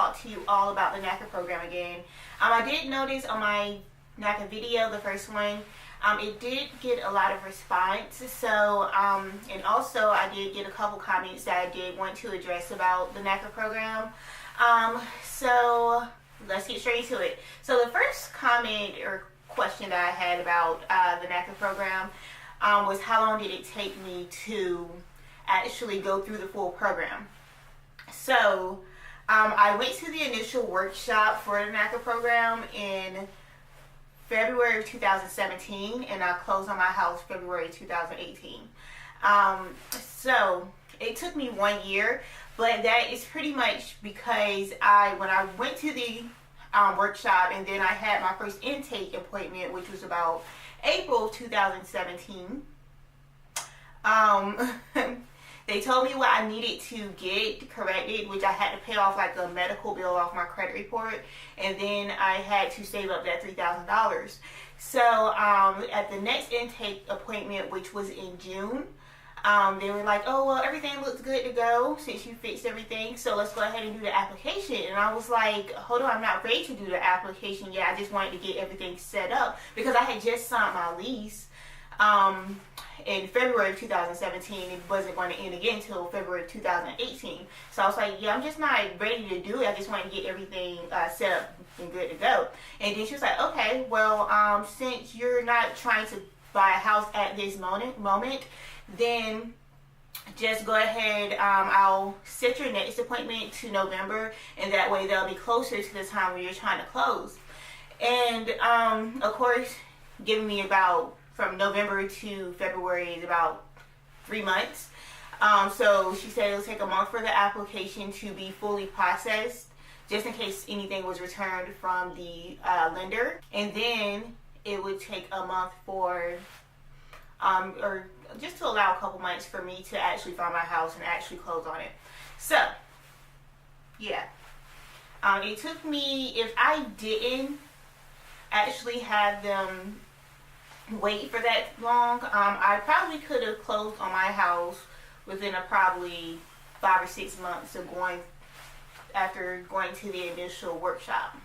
talk to you all about the NACA program again. I did notice on my NACA video, the first one, it did get a lot of response. So, and also I did get a couple comments that I did want to address about the NACA program. So let's get straight to it. So the first comment or question that I had about the NACA program was how long did it take me to actually go through the full program. So I went to the initial workshop for the NACA program in February of 2017, and I closed on my house February 2018. So it took me 1 year, but that is pretty much because when I went to the workshop, and then I had my first intake appointment, which was about April of 2017. They told me what I needed to get corrected, which I had to pay off like a medical bill off my credit report, and then I had to save up that $3,000. So at the next intake appointment, which was in June, they were like, oh, well, everything looks good to go since you fixed everything, so let's go ahead and do the application. And I was like, hold on, I'm not ready to do the application yet. I just wanted to get everything set up because I had just signed my lease in February of 2017. It wasn't going to end again until February of 2018. So I was like, yeah, I'm just not ready to do it. I just want to get everything set up and good to go. And then she was like, okay, well, since you're not trying to buy a house at this moment, then just go ahead, I'll set your next appointment to November, and that way they'll be closer to the time where you're trying to close. And of course, giving me about from November to February is about 3 months. So she said it'll take a month for the application to be fully processed, just in case anything was returned from the lender. And then it would take a month for, or just to allow a couple months for me to actually find my house and actually close on it. So, yeah. It took me, if I didn't actually have them wait for that long, I probably could have closed on my house within probably 5 or 6 months of after going to the initial workshop.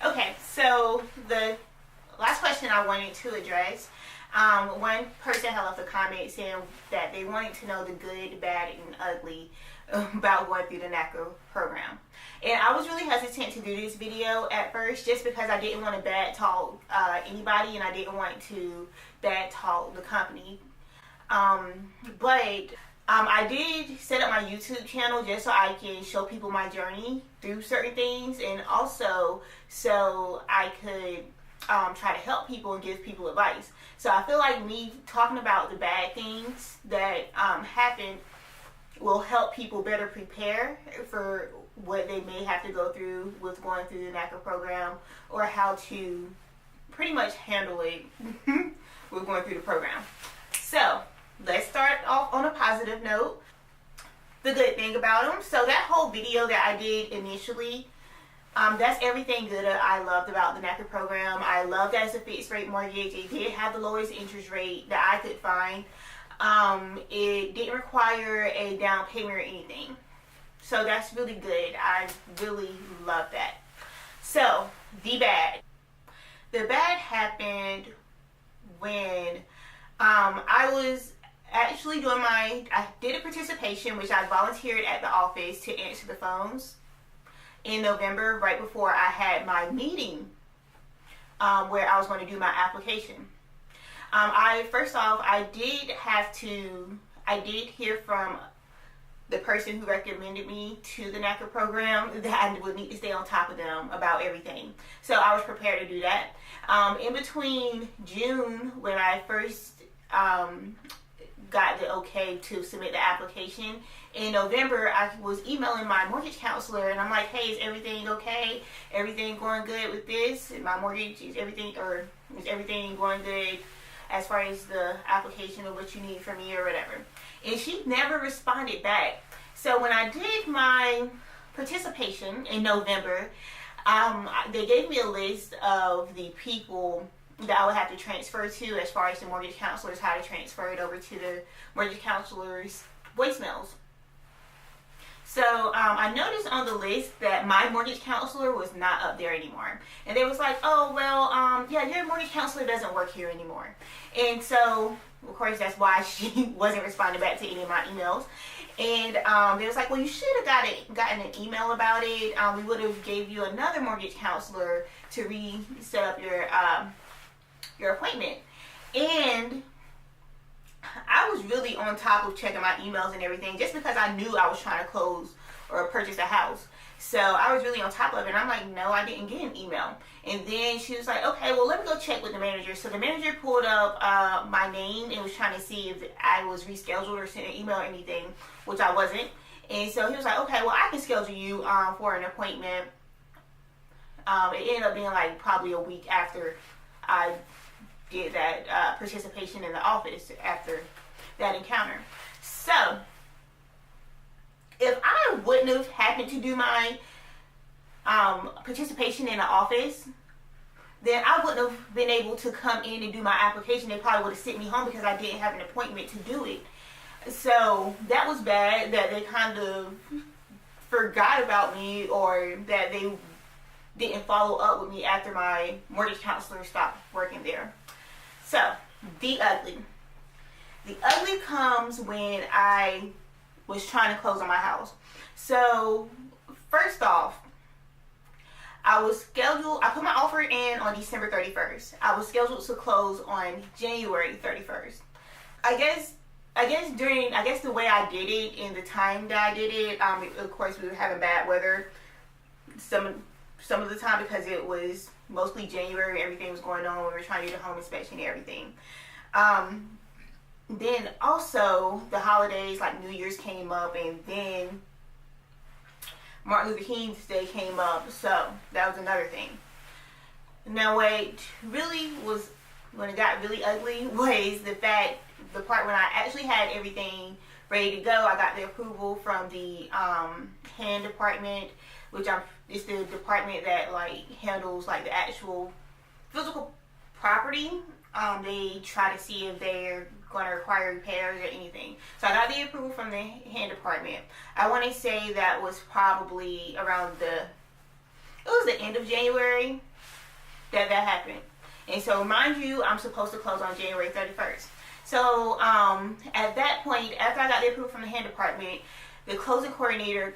Okay, so the last question I wanted to address, one person had left a comment saying that they wanted to know the good, bad, and ugly about going through the NACA program. And I was really hesitant to do this video at first just because I didn't want to bad talk anybody, and I didn't want to bad talk the company. But I did set up my YouTube channel just so I can show people my journey through certain things, and also so I could try to help people and give people advice. So I feel like me talking about the bad things that happen will help people better prepare for what they may have to go through with going through the NACA program, or how to pretty much handle it with going through the program. So let's start off on a positive note. The good thing about them. So that whole video that I did initially, that's everything good I loved about the NACA program. I loved that it's a fixed rate mortgage. It did have the lowest interest rate that I could find. It didn't require a down payment or anything. So that's really good. I really love that. So the bad. The bad happened when I was actually doing I did a participation, which I volunteered at the office to answer the phones in November, right before I had my meeting where I was going to do my application. First off, I did hear from the person who recommended me to the NACA program that I would need to stay on top of them about everything. So I was prepared to do that. In between June, when I first got the okay to submit the application, in November I was emailing my mortgage counselor, and I'm like, hey, is everything okay? Everything going good with this? My mortgage, is everything going good as far as the application or what you need from me or whatever? And she never responded back. So when I did my participation in November, they gave me a list of the people that I would have to transfer to as far as the mortgage counselors, how to transfer it over to the mortgage counselors' voicemails. So I noticed on the list that my mortgage counselor was not up there anymore. And they was like, oh, well, yeah, your mortgage counselor doesn't work here anymore. And so, of course, that's why she wasn't responding back to any of my emails. And they was like, well, you should have gotten an email about it. We would have gave you another mortgage counselor to set up your appointment. And I was really on top of checking my emails and everything just because I knew I was trying to close or purchase a house. So I was really on top of it. And I'm like, no, I didn't get an email. And then she was like, okay, well, let me go check with the manager. So the manager pulled up my name and was trying to see if I was rescheduled or sent an email or anything, which I wasn't. And so he was like, okay, well, I can schedule you for an appointment. It ended up being like probably a week after I did that participation in the office after that encounter. So if I wouldn't have happened to do my participation in the office, then I wouldn't have been able to come in and do my application. They probably would have sent me home because I didn't have an appointment to do it. So that was bad that they kind of forgot about me, or that they didn't follow up with me after my mortgage counselor stopped working there. So, the ugly. The ugly comes when I was trying to close on my house. So, first off, I put my offer in on December 31st. I was scheduled to close on January 31st. I guess the way I did it and the time that I did it, of course we were having bad weather some of the time because it was mostly January, everything was going on. We were trying to do the home inspection and everything. Then also the holidays like New Year's came up, and then Martin Luther King's Day came up, so that was another thing. Now when it got really ugly was the part when I actually had everything ready to go. I got the approval from the hand department, which it's the department that like handles like the actual physical property. They try to see if they're going to require repairs or anything. So I got the approval from the hand department. I want to say that was probably around the end of January that happened. And so mind you, I'm supposed to close on January 31st. So at that point, after I got the approval from the hand department, the closing coordinator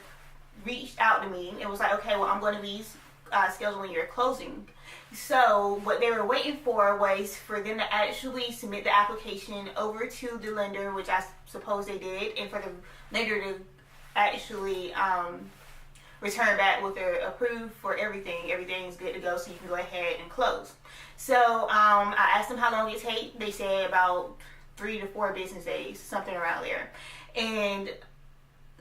reached out to me and was like, okay, well, I'm going to be scheduling your closing. So what they were waiting for was for them to actually submit the application over to the lender, which I suppose they did, and for the lender to actually return back with their approved for everything. Everything's good to go, so you can go ahead and close. So I asked them how long it take. They said about 3 to 4 business days, something around there. And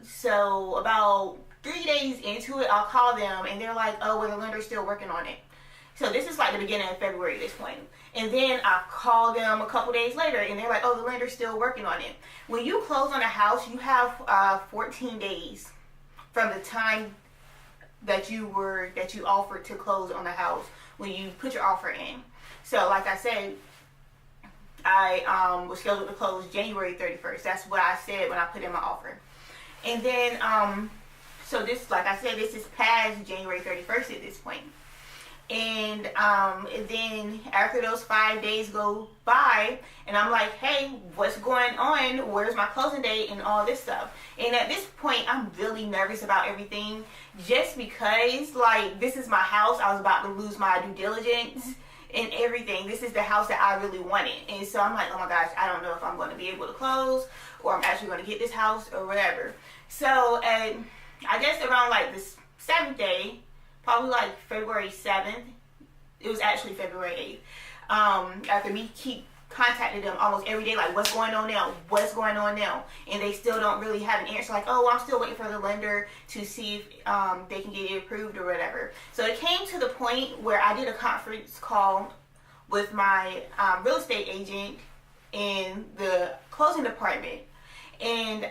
so about 3 days into it, I'll call them and they're like, oh, well, the lender's still working on it. So this is like the beginning of February at this point. And then I call them a couple days later and they're like, oh, the lender's still working on it. When you close on a house, you have 14 days from the time that you offered to close on the house when you put your offer in. So like I said, I was scheduled to close January 31st. That's what I said when I put in my offer. And then, so this, like I said, this is past January 31st at this point. And then after those 5 days go by, and I'm like, hey, what's going on? Where's my closing date and all this stuff? And at this point, I'm really nervous about everything just because, like, this is my house. I was about to lose my due diligence and everything. This is the house that I really wanted. And so I'm like, oh my gosh, I don't know if I'm going to be able to close or I'm actually going to get this house or whatever. So I guess around like this 7th day, probably like February 7th, it was actually February 8th, after me keep contacting them almost every day, like, what's going on now? What's going on now? And they still don't really have an answer, like, oh, well, I'm still waiting for the lender to see if they can get it approved or whatever. So it came to the point where I did a conference call with my real estate agent in the closing department. And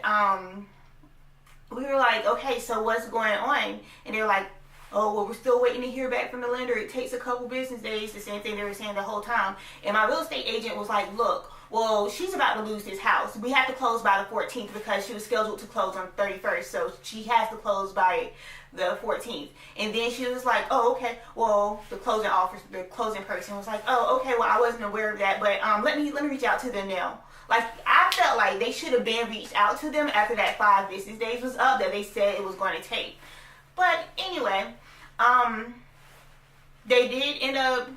we were like, okay, so what's going on? And they're like, oh, well, we're still waiting to hear back from the lender. It takes a couple business days. The same thing they were saying the whole time. And my real estate agent was like, look, well, she's about to lose this house. We have to close by the 14th because she was scheduled to close on the 31st. So she has to close by the 14th. And then she was like, oh, okay. Well, the closing person was like, oh, okay. Well, I wasn't aware of that, but let me reach out to them now. Like, I felt like they should have been reached out to them after that 5 business days was up that they said it was going to take. But anyway, they did end up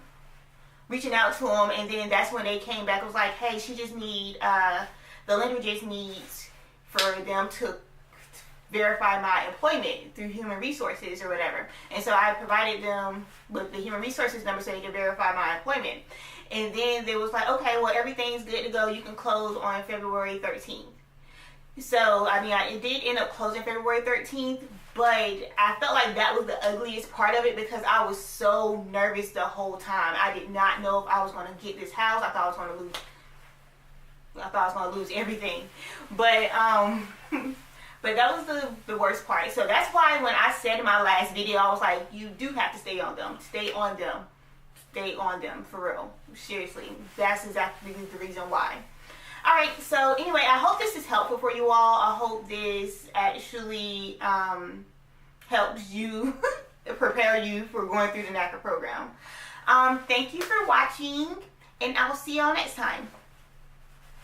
reaching out to them, and then that's when they came back. It was like, hey, the lender just needs for them to verify my employment through human resources or whatever. And so I provided them with the human resources number so they could verify my employment. And then they was like, okay, well, everything's good to go. You can close on February 13th. So, I mean, it did end up closing February 13th, but I felt like that was the ugliest part of it because I was so nervous the whole time. I did not know if I was going to get this house. I thought I was going to lose everything. But, but that was the worst part. So that's why when I said in my last video, I was like, you do have to stay on them. Stay on them. Stay on them, for real. Seriously. That's exactly the reason why. Alright, so anyway, I hope this is helpful for you all. I hope this actually helps you prepare you for going through the NACA program. Thank you for watching, and I'll see y'all next time.